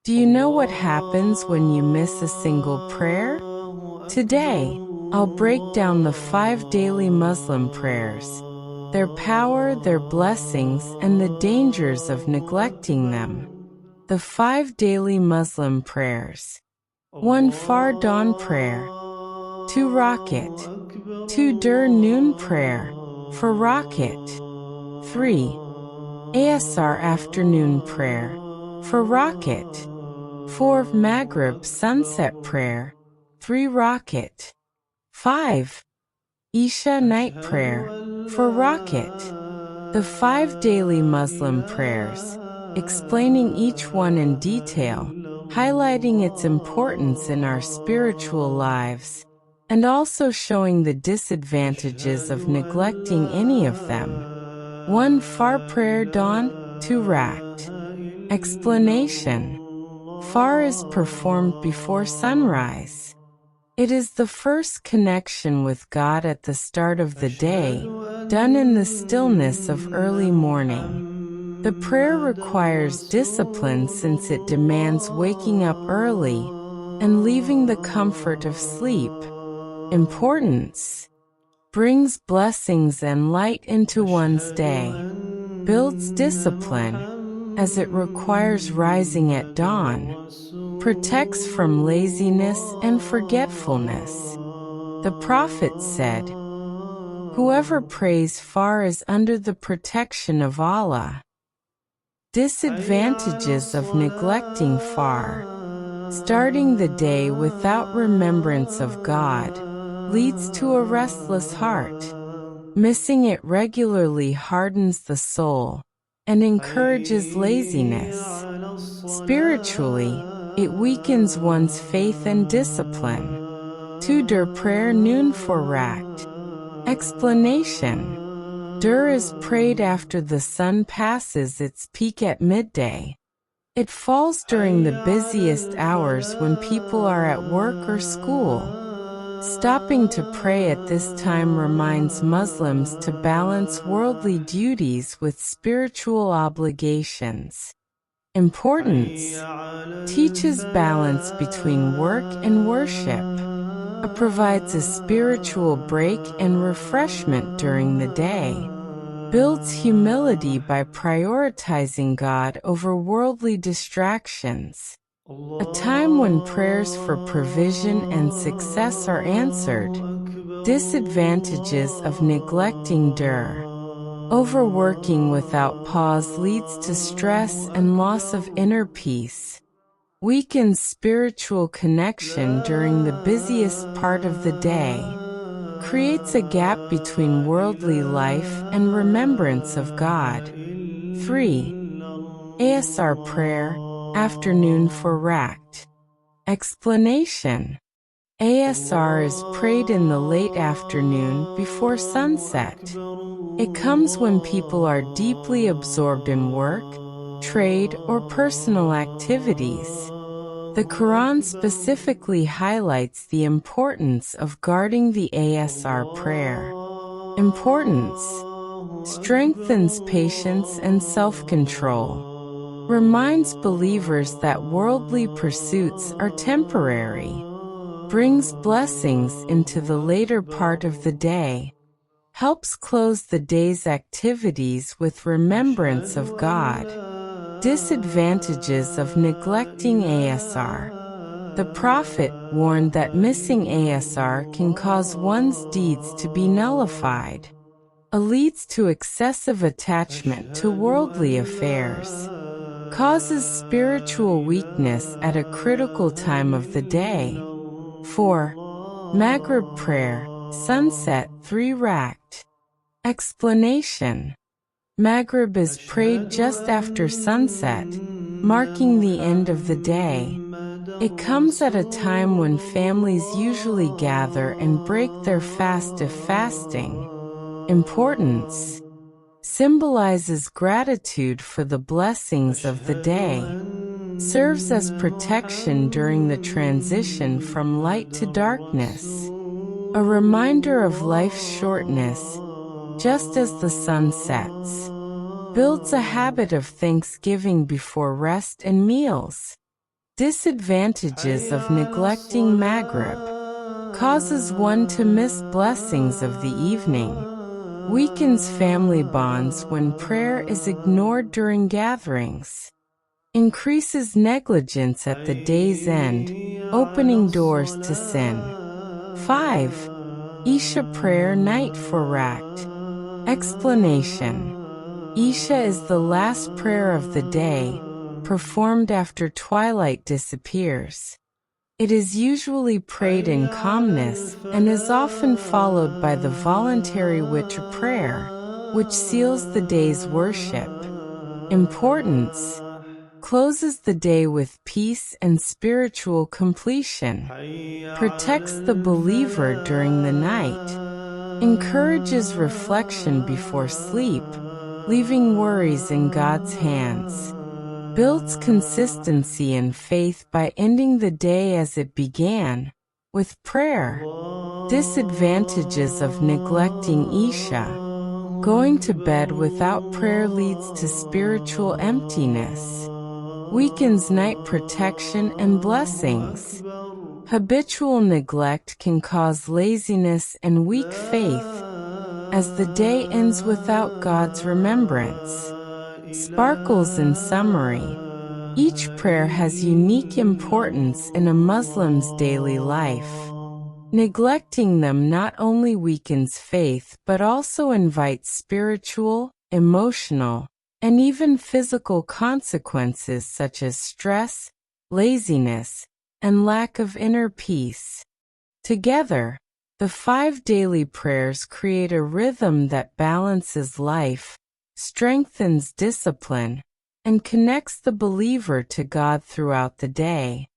Do you know what happens when you miss a single prayer? Today, I'll break down the 5 daily Muslim prayers, their power, their blessings, and the dangers of neglecting them. The 5 daily Muslim prayers. 1. Fajr dawn prayer. 2. Rakat. 2. Dhuhr noon prayer, for Rakat. 3. Asr afternoon prayer, for Rakat. 4. Maghrib sunset prayer, 3 Rakat. 5. Isha night prayer, for Rakat. The 5 daily Muslim prayers, explaining each one in detail, highlighting its importance in our spiritual lives, and also showing the disadvantages of neglecting any of them. 1. Fajr prayer dawn, 2 Rakat. Explanation. Fajr is performed before sunrise. It is the first connection with God at the start of the day, done in the stillness of early morning. The prayer requires discipline since it demands waking up early and leaving the comfort of sleep. Importance. Brings blessings and light into one's day. Builds discipline, as it requires rising at dawn. Protects from laziness and forgetfulness. The Prophet said, "Whoever prays Fajr is under the protection of Allah." Disadvantages of neglecting Fajr. Starting the day without remembrance of God leads to a restless heart. Missing it regularly hardens the soul and encourages laziness. Spiritually, it weakens one's faith and discipline. 2. Dhuhr prayer noon for Rakat. Explanation. Dhuhr is prayed after the sun passes its peak at midday. It falls during the busiest hours when people are at work or school. Stopping to pray at this time reminds Muslims to balance worldly duties with spiritual obligations. Importance. Teaches balance between work and worship. It provides a spiritual break and refreshment during the day. Builds humility by prioritizing God over worldly distractions. A time when prayers for provision and success are answered. Disadvantages of neglecting Dhuhr. Overworking without pause leads to stress and loss of inner peace. Weakens spiritual connection during the busiest part of the day. Creates a gap between worldly life and remembrance of God. 3. Asr prayer, afternoon for Rakat. Explanation. Asr is prayed in the late afternoon before sunset. It comes when people are deeply absorbed in work, trade, or personal activities. The Quran specifically highlights the importance of guarding the Asr prayer. Importance. Strengthens patience and self-control. Reminds believers that worldly pursuits are temporary. Brings blessings into the later part of the day. Helps close the day's activities with remembrance of God. Disadvantages of neglecting Asr. The Prophet warned that missing Asr can cause one's deeds to be nullified. It leads to excessive attachment to worldly affairs. Causes spiritual weakness at a critical time of the day. 4. Maghrib prayer, sunset, 3 Rakat. Explanation. Maghrib is prayed just after sunset, marking the end of the day. It comes at a time when families usually gather and break their fast if fasting. Importance. Symbolizes gratitude for the blessings of the day. Serves as protection during the transition from light to darkness. A reminder of life's shortness, just as the sun sets. Builds a habit of thanksgiving before rest and meals. Disadvantages of neglecting Maghrib. Causes one to miss blessings of the evening. Weakens family bonds when prayer is ignored during gatherings. Increases negligence at the day's end, opening doors to sin. 5. Isha prayer night for Rakt. Explanation. Isha is the last prayer of the day, performed after twilight disappears. It is usually prayed in calmness and is often followed by the voluntary witr prayer, which seals the day's worship. Importance. Closes the day with peace and spiritual completion. Protects the believer during the night. Encourages reflection before sleep, leaving worries in God's hands. Builds consistency and faith by ending the day as it began, with prayer. Disadvantages of neglecting Isha. Going to bed without prayer leads to spiritual emptiness. Weakens night protection and blessings. Habitual neglect can cause laziness and weak faith, as the day ends without God's remembrance. Sparkles in summary. Each prayer has unique importance in a Muslim's daily life. Neglecting them not only weakens faith but also invites spiritual, emotional, and even physical consequences such as stress, laziness, and lack of inner peace. Together, the 5 daily prayers create a rhythm that balances life, strengthens discipline, and connects the believer to God throughout the day.